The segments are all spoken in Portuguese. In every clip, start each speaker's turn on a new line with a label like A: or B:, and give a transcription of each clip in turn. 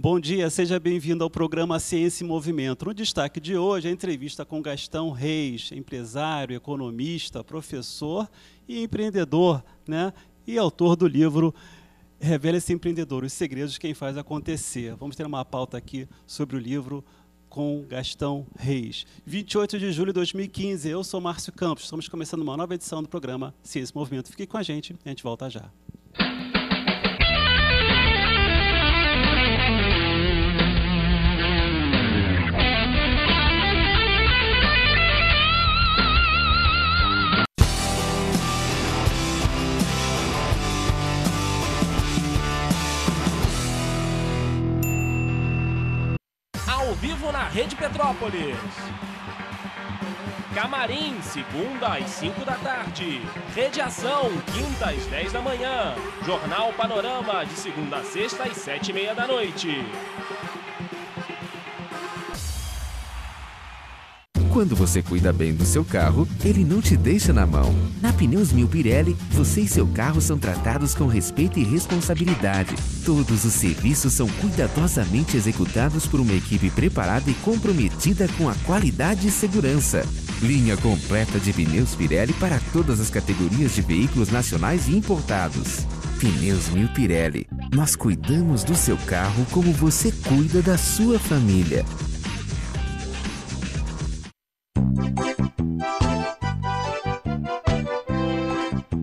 A: Bom dia, seja bem-vindo ao programa Ciência em Movimento. No destaque de hoje, a entrevista com Gastão Reis, empresário, economista, professor e empreendedor, né? E autor do livro Revela-se Empreendedor, os segredos de quem faz acontecer. Vamos ter uma pauta aqui sobre o livro com Gastão Reis. 28 de julho de 2015, eu sou Márcio Campos. Estamos começando uma nova edição do programa Ciência em Movimento. Fique com a gente volta já.
B: Ao vivo na Rede Petrópolis. Camarim, segunda às 5 da tarde. Rede Ação, quinta às 10 da manhã. Jornal Panorama, de segunda a sexta às 7h30 da noite.
C: Quando você cuida bem do seu carro, ele não te deixa na mão. Na Pneus Mil Pirelli, você e seu carro são tratados com respeito e responsabilidade. Todos os serviços são cuidadosamente executados por uma equipe preparada e comprometida com a qualidade e segurança. Linha completa de pneus Pirelli para todas as categorias de veículos nacionais e importados. Pneus Mil Pirelli. Nós cuidamos do seu carro como você cuida da sua família.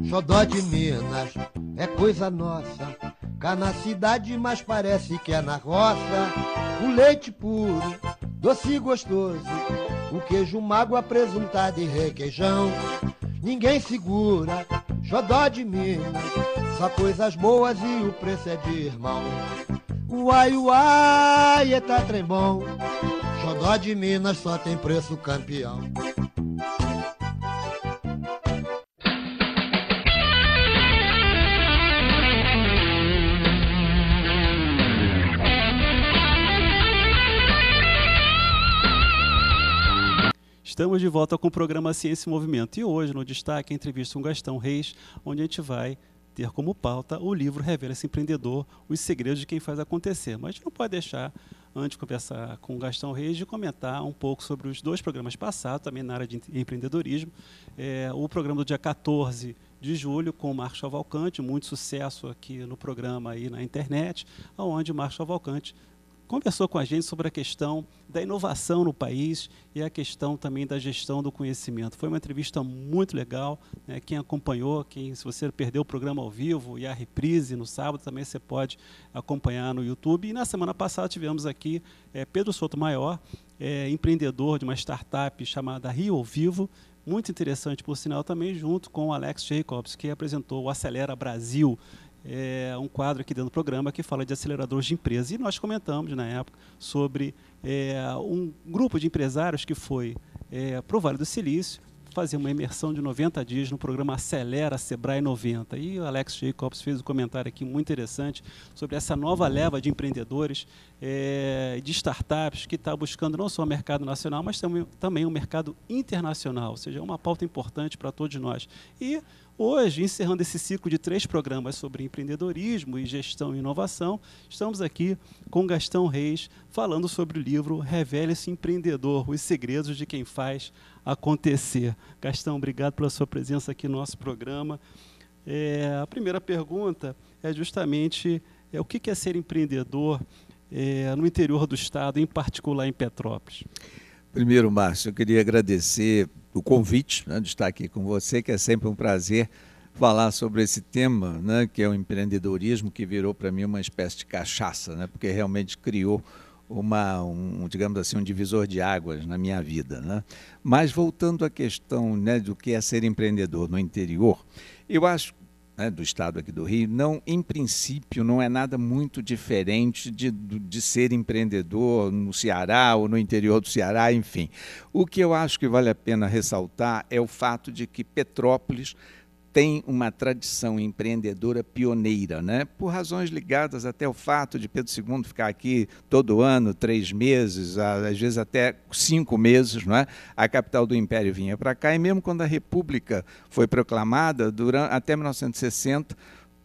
D: Xodó de Minas é coisa nossa, cá na cidade mas parece que é na roça. O leite puro, doce e gostoso, o queijo mago apresuntado e requeijão. Ninguém segura, Xodó de Minas, só coisas boas e o preço é de irmão. Uai, uai, eita trem bom, Xodó de Minas só tem preço campeão.
A: Estamos de volta com o programa Ciência em Movimento e hoje, no destaque, a entrevista com Gastão Reis, onde a gente vai ter como pauta o livro Revela-se Empreendedor, os segredos de quem faz acontecer. Mas a gente não pode deixar, antes de conversar com o Gastão Reis, de comentar um pouco sobre os dois programas passados, também na área de empreendedorismo. O programa do dia 14 de julho com o Marcos Cavalcante, muito sucesso aqui no programa e na internet, onde o Marcos Cavalcante conversou com a gente sobre a questão da inovação no país e a questão também da gestão do conhecimento. Foi uma entrevista muito legal, né? Quem acompanhou, se você perdeu o programa ao vivo e a reprise no sábado, também você pode acompanhar no YouTube. E na semana passada tivemos aqui Pedro Sotomayor, empreendedor de uma startup chamada Rio ao Vivo, muito interessante por sinal também, junto com o Alex Jacobs, que apresentou o Acelera Brasil, um quadro aqui dentro do programa que fala de aceleradores de empresas. E nós comentamos, na época, sobre um grupo de empresários que foi para o Vale do Silício fazer uma imersão de 90 dias no programa Acelera Sebrae 90. E o Alex Jacobs fez um comentário aqui muito interessante sobre essa nova leva de empreendedores, de startups, que está buscando não só o mercado nacional, mas também o mercado internacional, ou seja, é uma pauta importante para todos nós. E hoje, encerrando esse ciclo de 3 programas sobre empreendedorismo e gestão e inovação, estamos aqui com Gastão Reis, falando sobre o livro Revela-se Empreendedor, os segredos de quem faz acontecer. Gastão, obrigado pela sua presença aqui no nosso programa. A primeira pergunta é justamente o que é ser empreendedor no interior do estado, em particular em Petrópolis?
E: Primeiro, Márcio, eu queria agradecer o convite, né, de estar aqui com você, que é sempre um prazer falar sobre esse tema, né, que é o empreendedorismo, que virou para mim uma espécie de cachaça, né, porque realmente criou digamos assim, um divisor de águas na minha vida, né? Mas voltando à questão, né, do que é ser empreendedor no interior, eu acho, né, do estado aqui do Rio, em princípio, não é nada muito diferente de ser empreendedor no Ceará ou no interior do Ceará, enfim. O que eu acho que vale a pena ressaltar é o fato de que Petrópolis tem uma tradição empreendedora pioneira, né? Por razões ligadas até ao fato de Pedro II ficar aqui todo ano, 3 meses, às vezes até 5 meses, não é? A capital do Império vinha para cá, e mesmo quando a República foi proclamada, até 1960,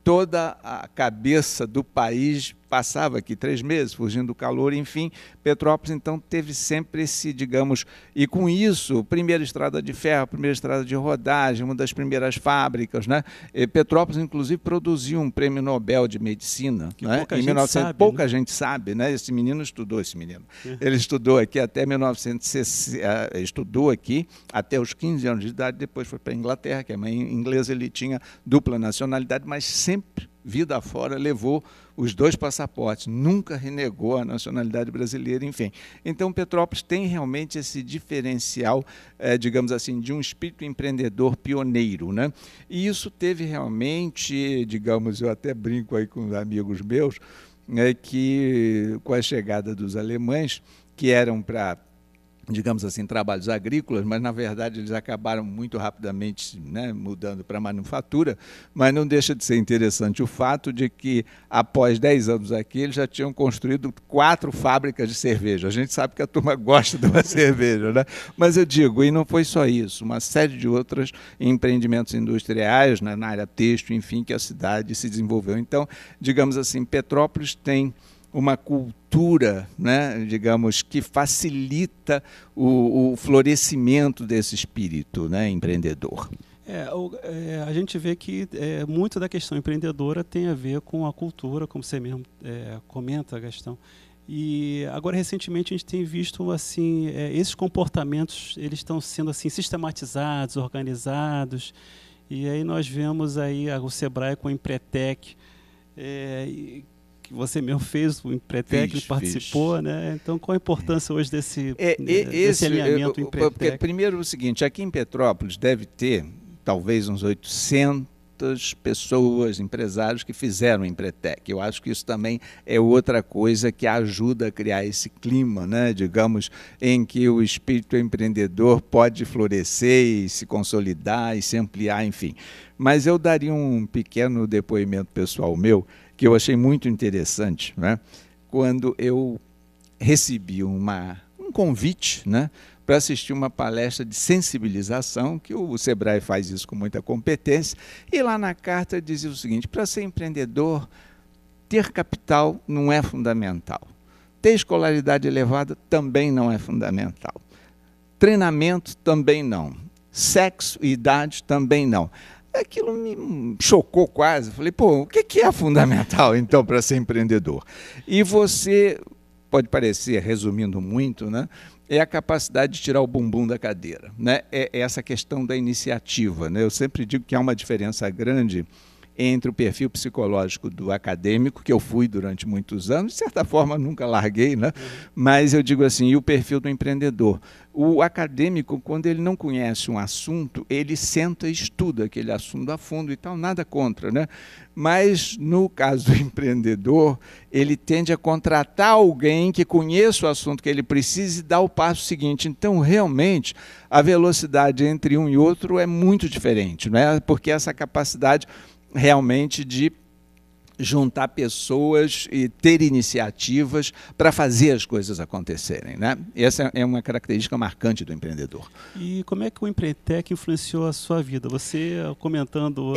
E: toda a cabeça do país passava aqui 3 meses, fugindo do calor, enfim. Petrópolis, então, teve sempre esse, digamos, e com isso, primeira estrada de ferro, primeira estrada de rodagem, uma das primeiras fábricas, né? E Petrópolis, inclusive, produziu um prêmio Nobel de Medicina, né? Em 1900, sabe, pouca, né? Gente sabe, né? Esse menino estudou, ele estudou aqui até 1960, estudou aqui até os 15 anos de idade, depois foi para a Inglaterra, que é mãe inglesa, ele tinha dupla nacionalidade, mas sempre, vida afora, levou os 2 passaportes, nunca renegou a nacionalidade brasileira, enfim. Então, Petrópolis tem realmente esse diferencial, digamos assim, de um espírito empreendedor pioneiro, né? E isso teve realmente, digamos, eu até brinco aí com amigos meus, que com a chegada dos alemães, que eram para, digamos assim, trabalhos agrícolas, mas, na verdade, eles acabaram muito rapidamente, né, mudando para a manufatura, mas não deixa de ser interessante o fato de que, após 10 anos aqui, eles já tinham construído 4 fábricas de cerveja. A gente sabe que a turma gosta de uma cerveja, né? Mas eu digo, e não foi só isso, uma série de outros empreendimentos industriais, né, na área têxtil, enfim, que a cidade se desenvolveu. Então, digamos assim, Petrópolis tem uma cultura, né, digamos, que facilita o florescimento desse espírito, né, empreendedor.
A: A gente vê que muito da questão empreendedora tem a ver com a cultura, como você mesmo comenta, Gastão. E agora, recentemente, a gente tem visto assim, esses comportamentos eles estão sendo assim, sistematizados, organizados, e aí nós vemos aí o Sebrae com o Empretec, que você mesmo fez, o Empretec, participou, né? Então, qual a importância hoje desse alinhamento Empretec?
E: Porque, primeiro, o seguinte, aqui em Petrópolis deve ter, talvez, uns 800 pessoas, empresários que fizeram o Empretec. Eu acho que isso também é outra coisa que ajuda a criar esse clima, né, digamos, em que o espírito empreendedor pode florescer e se consolidar e se ampliar, enfim. Mas eu daria um pequeno depoimento pessoal meu, que eu achei muito interessante, né, quando eu recebi um convite, né, para assistir uma palestra de sensibilização, que o Sebrae faz isso com muita competência, e lá na carta dizia o seguinte: para ser empreendedor, ter capital não é fundamental, ter escolaridade elevada também não é fundamental, treinamento também não, sexo e idade também não. Aquilo me chocou quase. Falei, pô, o que é fundamental, então, para ser empreendedor? E você, pode parecer, resumindo muito, né, é a capacidade de tirar o bumbum da cadeira, né? É essa questão da iniciativa, né? Eu sempre digo que há uma diferença grande entre o perfil psicológico do acadêmico, que eu fui durante muitos anos, de certa forma nunca larguei, né? Mas eu digo assim, e o perfil do empreendedor. O acadêmico, quando ele não conhece um assunto, ele senta e estuda aquele assunto a fundo e tal, nada contra, né? Mas, no caso do empreendedor, ele tende a contratar alguém que conheça o assunto que ele precisa e dar o passo seguinte. Então, realmente, a velocidade entre um e outro é muito diferente, né? Porque essa capacidade realmente de juntar pessoas e ter iniciativas para fazer as coisas acontecerem, né? Essa é uma característica marcante do empreendedor.
A: E como é que o Empretec influenciou a sua vida? Você, comentando,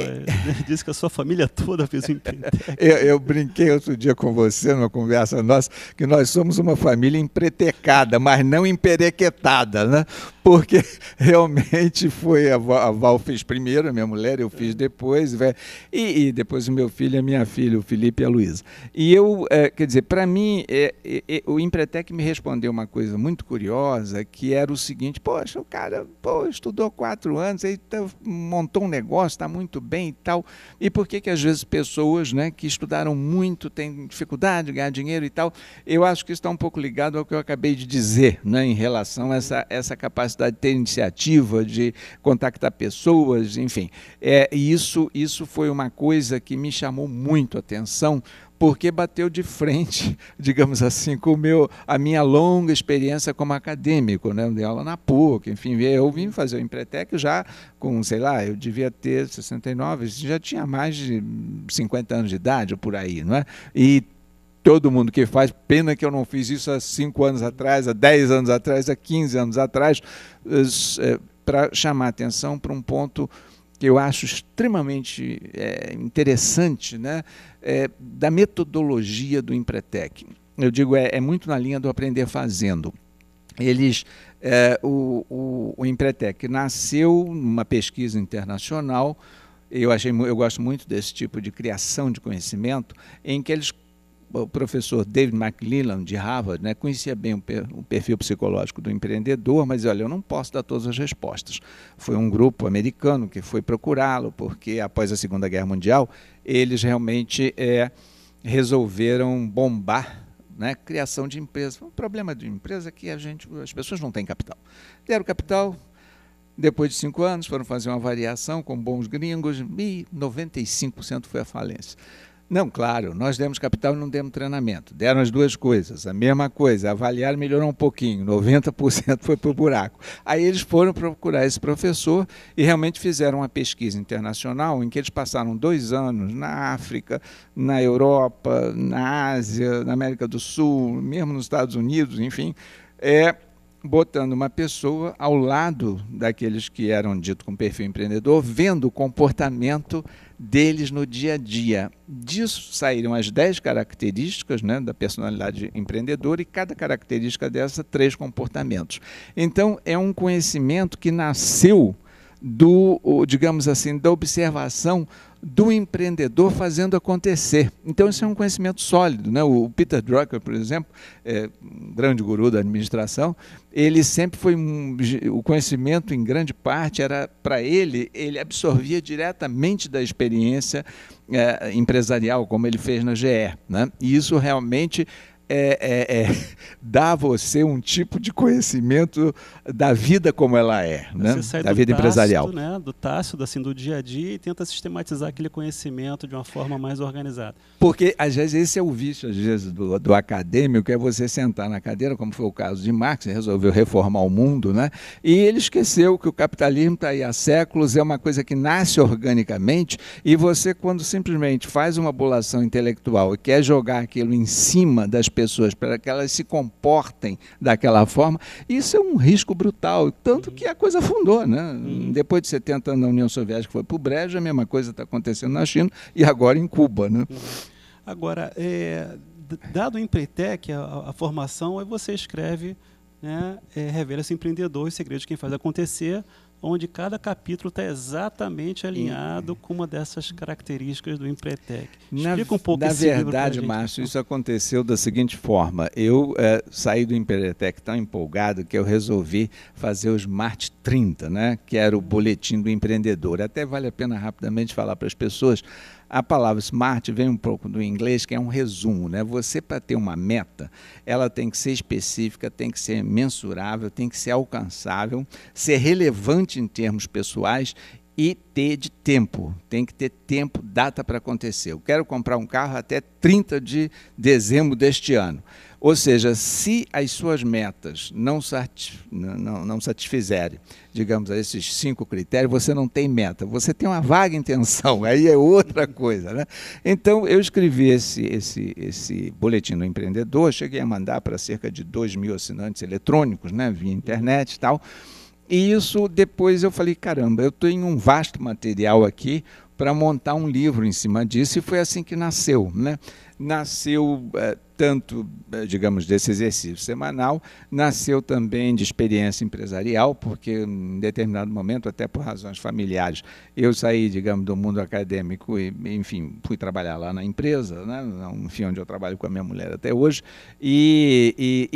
A: disse que a sua família toda fez o Empretec.
E: Eu brinquei outro dia com você, numa conversa nossa, que nós somos uma família empretecada, mas não emperequetada, né? Porque realmente foi, a Val fez primeiro, a minha mulher, eu fiz depois, e depois o meu filho e a minha filha, o Felipe e a Luísa. E eu, quer dizer, para mim, o Empretec me respondeu uma coisa muito curiosa, que era o seguinte: poxa, o cara estudou 4 anos, aí montou um negócio, está muito bem e tal. E por que às vezes pessoas, né, que estudaram muito têm dificuldade de ganhar dinheiro e tal? Eu acho que isso está um pouco ligado ao que eu acabei de dizer, né, em relação a essa capacidade de ter iniciativa, de contactar pessoas, enfim. E isso foi uma coisa que me chamou muito a atenção, porque bateu de frente, digamos assim, com a minha longa experiência como acadêmico, né? Eu dei aula na PUC, enfim, eu vim fazer o Empretec já com, sei lá, eu devia ter 69, já tinha mais de 50 anos de idade, ou por aí, não é? E todo mundo que faz, pena que eu não fiz isso há 5 anos atrás, há 10 anos atrás, há 15 anos atrás, para chamar atenção para um ponto que eu acho extremamente interessante, né, da metodologia do Empretec. Eu digo, é muito na linha do aprender fazendo. O Empretec nasceu numa pesquisa internacional. Eu gosto muito desse tipo de criação de conhecimento, em que o professor David McClelland, de Harvard, né, conhecia bem o perfil psicológico do empreendedor, mas olha, eu não posso dar todas as respostas. Foi um grupo americano que foi procurá-lo, porque após a Segunda Guerra Mundial, eles realmente resolveram bombar, né, criação de empresas. O problema de empresa é que as pessoas não têm capital. Deram capital, depois de 5 anos foram fazer uma variação com bons gringos e 95% foi a falência. Não, claro, nós demos capital e não demos treinamento. Deram as duas coisas, a mesma coisa, avaliaram, melhorou um pouquinho, 90% foi para o buraco. Aí eles foram procurar esse professor e realmente fizeram uma pesquisa internacional em que eles passaram 2 anos na África, na Europa, na Ásia, na América do Sul, mesmo nos Estados Unidos, enfim, botando uma pessoa ao lado daqueles que eram ditos com perfil empreendedor, vendo o comportamento deles no dia a dia. Disso saíram as 10 características, né, da personalidade empreendedora, e cada característica dessa 3 comportamentos. Então, é um conhecimento que nasceu digamos assim, da observação do empreendedor fazendo acontecer. Então, isso é um conhecimento sólido, né? O Peter Drucker, por exemplo, um grande guru da administração, ele sempre foi o conhecimento, em grande parte, era para ele absorvia diretamente da experiência empresarial, como ele fez na GE, né? E isso realmente dá a você um tipo de conhecimento da vida como ela é, né? Da vida empresarial.
A: Né? Do tácito, assim, do dia a dia, e tenta sistematizar aquele conhecimento de uma forma mais organizada.
E: Porque, às vezes, esse é o vício, às vezes, do acadêmico, é você sentar na cadeira, como foi o caso de Marx, ele resolveu reformar o mundo, né? E ele esqueceu que o capitalismo está aí há séculos, é uma coisa que nasce organicamente, e você, quando simplesmente faz uma bolação intelectual e quer jogar aquilo em cima das pessoas para que elas se comportem daquela forma, isso é um risco brutal, tanto que a coisa afundou, né? Depois de 70 anos na União Soviética foi para o brejo, a mesma coisa está acontecendo na China e agora em Cuba, né?
A: Agora, dado o Empretec, a formação, aí você escreve, né, Revela-se Empreendedor, os segredos de quem faz acontecer, onde cada capítulo está exatamente alinhado com uma dessas características do Empretec. Explica um pouco esse livro pra gente.
E: Na verdade, Márcio, isso aconteceu da seguinte forma. Eu saí do Empretec tão empolgado que eu resolvi fazer o Smart 30, né, que era o boletim do empreendedor. Até vale a pena rapidamente falar para as pessoas. A palavra smart vem um pouco do inglês, que é um resumo, né? Você, para ter uma meta, ela tem que ser específica, tem que ser mensurável, tem que ser alcançável, ser relevante em termos pessoais e ter de tempo. Tem que ter tempo, data para acontecer. Eu quero comprar um carro até 30 de dezembro deste ano. Ou seja, se as suas metas não satisfizerem, digamos, a esses 5 critérios, você não tem meta, você tem uma vaga intenção, aí é outra coisa, né? Então, eu escrevi esse boletim do empreendedor, cheguei a mandar para cerca de 2.000 assinantes eletrônicos, né, via internet e tal, e isso depois eu falei, caramba, eu tenho um vasto material aqui para montar um livro em cima disso, e foi assim que nasceu, né? Nasceu tanto, digamos, desse exercício semanal, nasceu também de experiência empresarial, porque em determinado momento, até por razões familiares, eu saí, digamos, do mundo acadêmico e, enfim, fui trabalhar lá na empresa, né? Enfim, onde eu trabalho com a minha mulher até hoje, e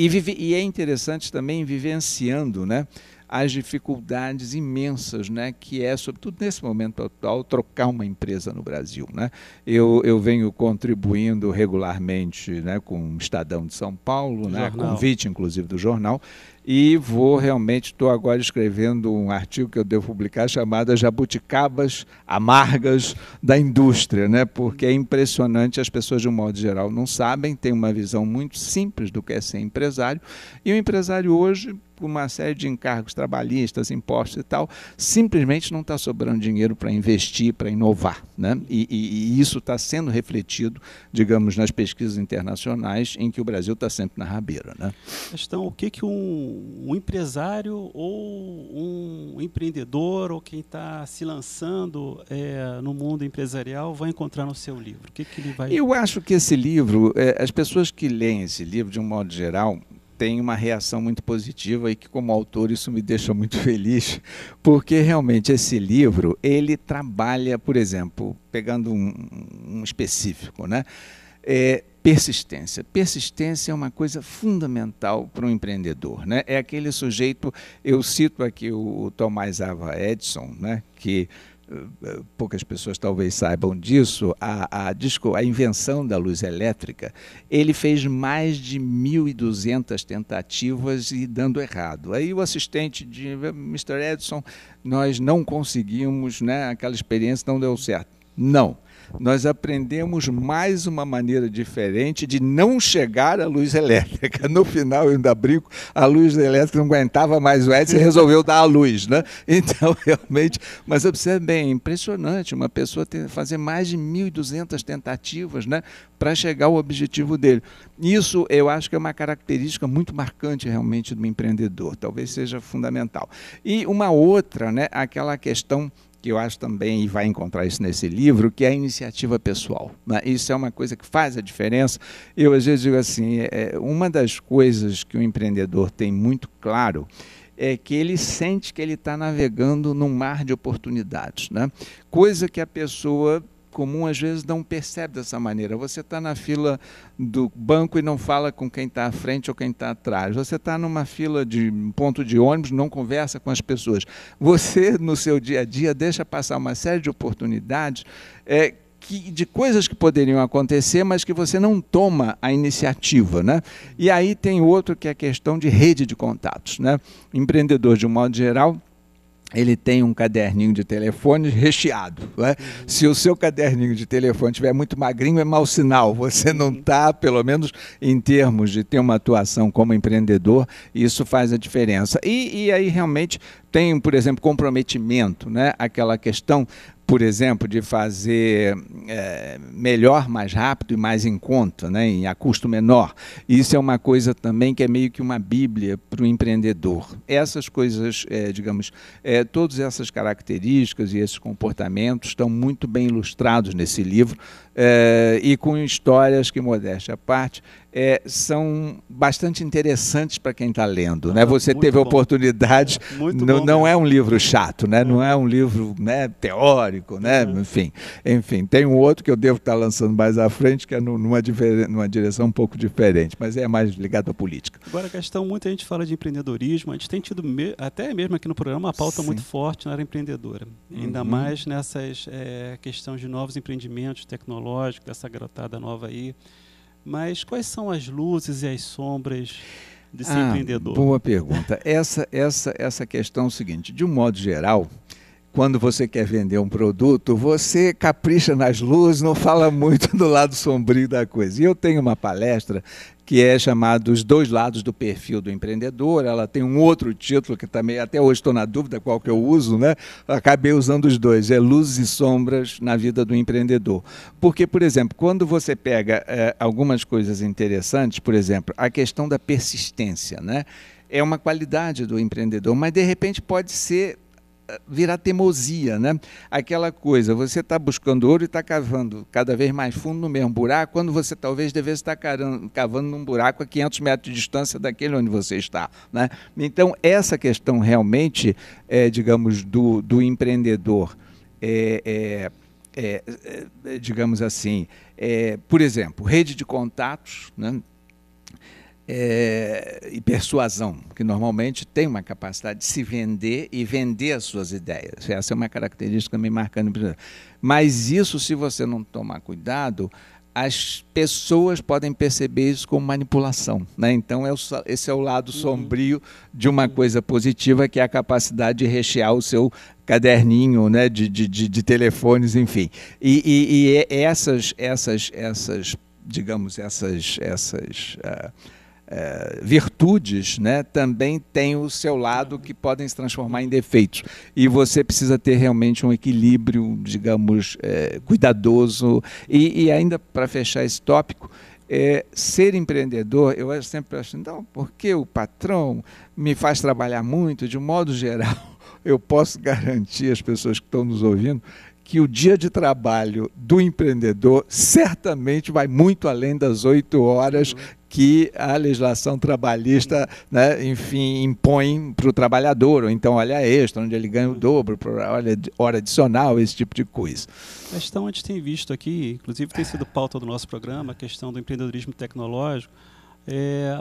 E: é interessante também vivenciando, né, as dificuldades imensas, né, que é, sobretudo nesse momento atual, trocar uma empresa no Brasil, né? Eu venho contribuindo regularmente, né, com o Estadão de São Paulo, né, convite, inclusive, do jornal, e estou agora escrevendo um artigo que eu devo publicar chamado Jabuticabas Amargas da Indústria, né? Porque é impressionante, as pessoas de um modo geral não sabem, têm uma visão muito simples do que é ser empresário, e o empresário hoje, por uma série de encargos trabalhistas, impostos e tal, simplesmente não está sobrando dinheiro para investir, para inovar, né? E isso está sendo refletido, digamos, nas pesquisas internacionais, em que o Brasil está sempre na rabeira, né?
A: Então, o que um um empresário ou um empreendedor ou quem está se lançando no mundo empresarial vai encontrar no seu livro? O que ele vai...
E: Eu acho que esse livro, as pessoas que leem esse livro, de um modo geral, têm uma reação muito positiva e que, como autor, isso me deixa muito feliz, porque realmente esse livro, ele trabalha, por exemplo, pegando um específico, né? Persistência. Persistência é uma coisa fundamental para um empreendedor, né? É aquele sujeito, eu cito aqui o Thomas Alva Edison, né? Que poucas pessoas talvez saibam disso, a invenção da luz elétrica, ele fez mais de 1.200 tentativas e dando errado. Aí o assistente de Mr. Edison, nós não conseguimos, né? Aquela experiência não deu certo. Não. Nós aprendemos mais uma maneira diferente de não chegar à luz elétrica. No final, eu ainda brinco, a luz elétrica não aguentava mais o Edison e resolveu dar a luz, né? Então, realmente, mas observe bem, é impressionante uma pessoa fazer mais de 1.200 tentativas, né, para chegar ao objetivo dele. Isso, eu acho que é uma característica muito marcante, realmente, do empreendedor. Talvez seja fundamental. E uma outra, né, aquela questão que eu acho também, e vai encontrar isso nesse livro, que é a iniciativa pessoal, né? Isso é uma coisa que faz a diferença. Eu, às vezes, digo assim, uma das coisas que o empreendedor tem muito claro é que ele sente que ele está navegando num mar de oportunidades, né? Coisa que a pessoa comum às vezes não percebe dessa maneira. Você está na fila do banco e não fala com quem está à frente ou quem está atrás. Você está numa fila de um ponto de ônibus, não conversa com as pessoas. Você, no seu dia a dia, deixa passar uma série de oportunidades de coisas que poderiam acontecer, mas que você não toma a iniciativa, né? E aí tem outro que é a questão de rede de contatos, né? Empreendedor, de um modo geral, ele tem um caderninho de telefone recheado, né? Se o seu caderninho de telefone estiver muito magrinho, é mau sinal. Você não está, pelo menos em termos de ter uma atuação como empreendedor, isso faz a diferença. E aí realmente tem, por exemplo, comprometimento, né? Aquela questão, por exemplo, de fazer melhor, mais rápido e mais em conta, né, a custo menor. Isso é uma coisa também que é meio que uma bíblia para o empreendedor. Essas coisas, todas essas características e esses comportamentos estão muito bem ilustrados nesse livro, e com histórias que, modéstia à parte, são bastante interessantes para quem está lendo, né? Você teve a oportunidade, não é um livro chato, né? Não é um livro, né, teórico, né? Enfim, tem um outro que eu devo estar lançando mais à frente, que é numa direção um pouco diferente, mas é mais ligado à política.
A: Agora, a questão, muita gente fala de empreendedorismo, a gente tem tido, até mesmo aqui no programa, uma pauta muito forte na área empreendedora, ainda mais nessas questões de novos empreendimentos tecnológicos, dessa garotada nova aí. Mas quais são as luzes e as sombras desse empreendedor?
E: Boa pergunta. Essa questão é o seguinte, de um modo geral, quando você quer vender um produto, você capricha nas luzes, não fala muito do lado sombrio da coisa. E eu tenho uma palestra que é chamada Os Dois Lados do Perfil do Empreendedor. Ela tem um outro título que também, até hoje estou na dúvida qual que eu uso, né? Acabei usando os dois, Luzes e Sombras na Vida do Empreendedor. Porque, por exemplo, quando você pega algumas coisas interessantes, por exemplo, a questão da persistência, né? É uma qualidade do empreendedor, mas de repente pode virar teimosia, né? Aquela coisa, você está buscando ouro e está cavando cada vez mais fundo no mesmo buraco, quando você talvez devesse estar cavando num buraco a 500 metros de distância daquele onde você está, né? Então, essa questão realmente, do empreendedor, digamos assim, por exemplo, rede de contatos, né? E persuasão, que normalmente tem uma capacidade de se vender e vender as suas ideias. Essa é uma característica meio marcante. Mas isso, se você não tomar cuidado, as pessoas podem perceber isso como manipulação, né? Então, esse é o lado sombrio de uma coisa positiva, que é a capacidade de rechear o seu caderninho, né, de telefones, enfim. E essas virtudes, né, também têm o seu lado que podem se transformar em defeitos. E você precisa ter realmente um equilíbrio, digamos, cuidadoso. E ainda para fechar esse tópico, ser empreendedor, eu sempre acho, não, porque o patrão me faz trabalhar muito, de um modo geral, eu posso garantir às pessoas que estão nos ouvindo que o dia de trabalho do empreendedor certamente vai muito além das 8 horas que a legislação trabalhista, né, enfim, impõe para o trabalhador, ou então hora extra, onde ele ganha o dobro, hora adicional, esse tipo de coisa.
A: A questão a gente tem visto aqui, inclusive tem sido pauta do nosso programa, a questão do empreendedorismo tecnológico,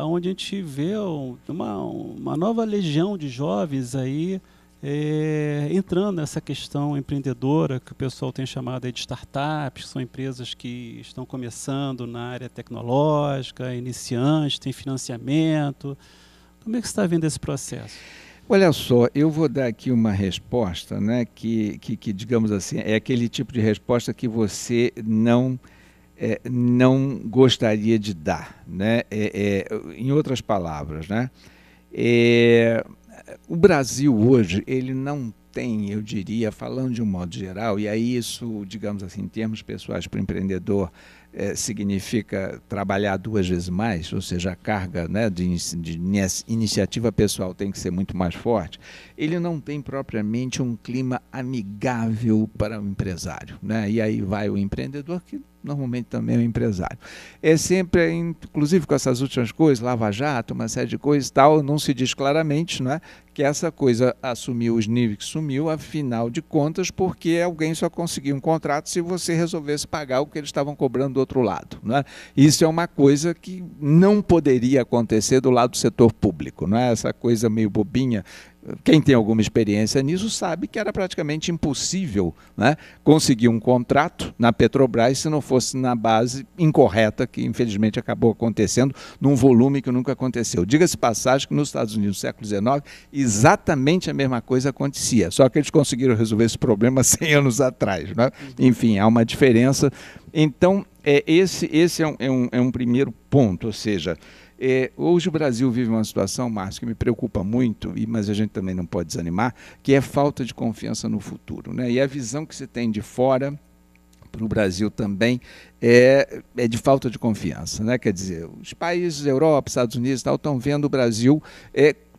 A: onde a gente vê uma nova legião de jovens aí entrando nessa questão empreendedora, que o pessoal tem chamado aí de startups, que são empresas que estão começando na área tecnológica, iniciantes, tem financiamento. Como é que você está vendo esse processo?
E: Olha só, eu vou dar aqui uma resposta, né, que digamos assim, é aquele tipo de resposta que você não gostaria de dar, né? Em outras palavras, né? O Brasil hoje, ele não tem, eu diria, falando de um modo geral, e aí isso, digamos assim, em termos pessoais para o empreendedor, significa trabalhar 2 vezes mais, ou seja, a carga, né, de iniciativa pessoal tem que ser muito mais forte. Ele não tem propriamente um clima amigável para o empresário, né? E aí vai o empreendedor, que normalmente também é um empresário. É sempre, inclusive com essas últimas coisas, Lava Jato, uma série de coisas e tal, não se diz claramente, né, que essa coisa assumiu os níveis que sumiu, afinal de contas, porque alguém só conseguia um contrato se você resolvesse pagar o que eles estavam cobrando do outro lado, né? Isso é uma coisa que não poderia acontecer do lado do setor público, não é? Essa coisa meio bobinha. Quem tem alguma experiência nisso sabe que era praticamente impossível, né, conseguir um contrato na Petrobras se não fosse na base incorreta, que infelizmente acabou acontecendo num volume que nunca aconteceu. Diga-se passagem que nos Estados Unidos, no século XIX, exatamente a mesma coisa acontecia, só que eles conseguiram resolver esse problema 100 anos atrás, né? Enfim, há uma diferença. Então, esse é um primeiro ponto, ou seja, hoje o Brasil vive uma situação, Márcio, que me preocupa muito, mas a gente também não pode desanimar, que é falta de confiança no futuro, né? E a visão que se tem de fora para o Brasil também é de falta de confiança, né? Quer dizer, os países, Europa, Estados Unidos e tal, estão vendo o Brasil,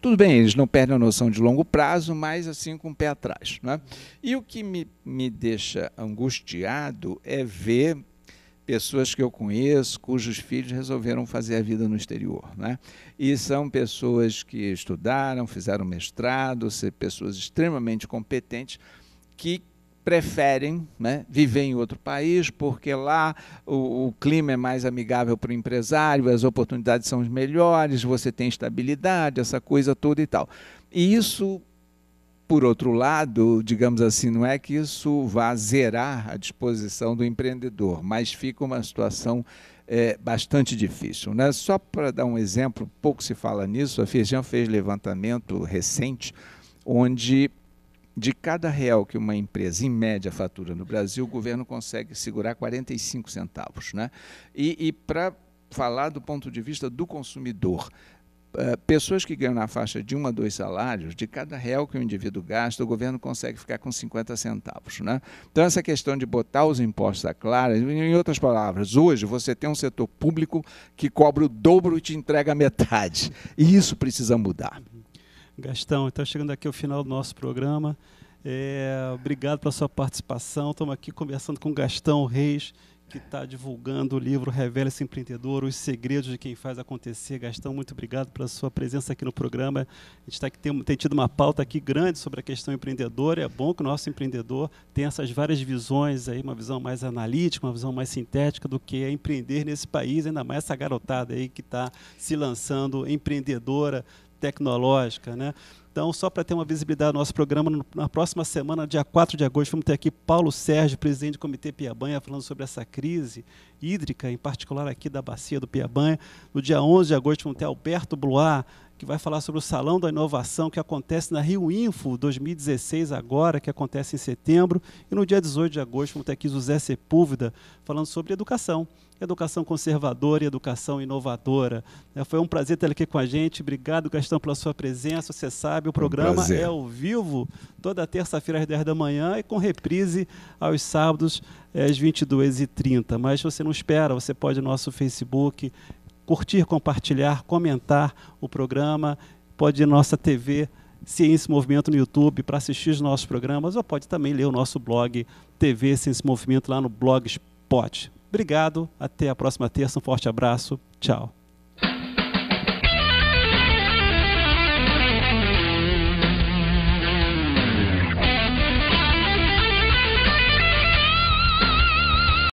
E: tudo bem, eles não perdem a noção de longo prazo, mas assim com o pé atrás, né? E o que me deixa angustiado é ver pessoas que eu conheço, cujos filhos resolveram fazer a vida no exterior, né? E são pessoas que estudaram, fizeram mestrado, pessoas extremamente competentes, que preferem, né, viver em outro país, porque lá o clima é mais amigável para o empresário, as oportunidades são melhores, você tem estabilidade, essa coisa toda e tal. E isso, por outro lado, digamos assim, não é que isso vá zerar a disposição do empreendedor, mas fica uma situação bastante difícil, né? Só para dar um exemplo, pouco se fala nisso, a Feijão fez levantamento recente, onde de cada real que uma empresa, em média, fatura no Brasil, o governo consegue segurar 45 centavos, né? E para falar do ponto de vista do consumidor, pessoas que ganham na faixa de 1 a 2 salários, de cada real que o indivíduo gasta, o governo consegue ficar com 50 centavos, né? Então, essa questão de botar os impostos à clara, em outras palavras, hoje você tem um setor público que cobra o dobro e te entrega a metade. E isso precisa mudar.
A: Gastão, então chegando aqui ao final do nosso programa, obrigado pela sua participação. Estamos aqui conversando com Gastão Reis, que está divulgando o livro Revela-se Empreendedor, os segredos de quem faz acontecer. Gastão, muito obrigado pela sua presença aqui no programa. A gente tem tido uma pauta aqui grande sobre a questão empreendedora. É bom que o nosso empreendedor tenha essas várias visões, aí, uma visão mais analítica, uma visão mais sintética do que é empreender nesse país, ainda mais essa garotada aí que está se lançando empreendedora tecnológica, né? Então, só para ter uma visibilidade do nosso programa, na próxima semana, dia 4 de agosto, vamos ter aqui Paulo Sérgio, presidente do Comitê Piabanha, falando sobre essa crise hídrica, em particular aqui da bacia do Piabanha. No dia 11 de agosto, vamos ter Alberto Blois, que vai falar sobre o Salão da Inovação, que acontece na Rio Info 2016 agora, que acontece em setembro, e no dia 18 de agosto vamos ter aqui José Sepúlveda falando sobre educação conservadora e educação inovadora. Foi um prazer ter ele aqui com a gente. Obrigado, Gastão, pela sua presença. Você sabe, o programa é ao vivo, toda terça-feira às 10 da manhã e com reprise aos sábados às 22h30. Mas se você não espera, você pode ir no nosso Facebook, curtir, compartilhar, comentar o programa, pode ir na nossa TV Ciência e Movimento no YouTube para assistir os nossos programas, ou pode também ler o nosso blog TV Ciência e Movimento lá no Blogspot. Obrigado, até a próxima terça, um forte abraço, tchau.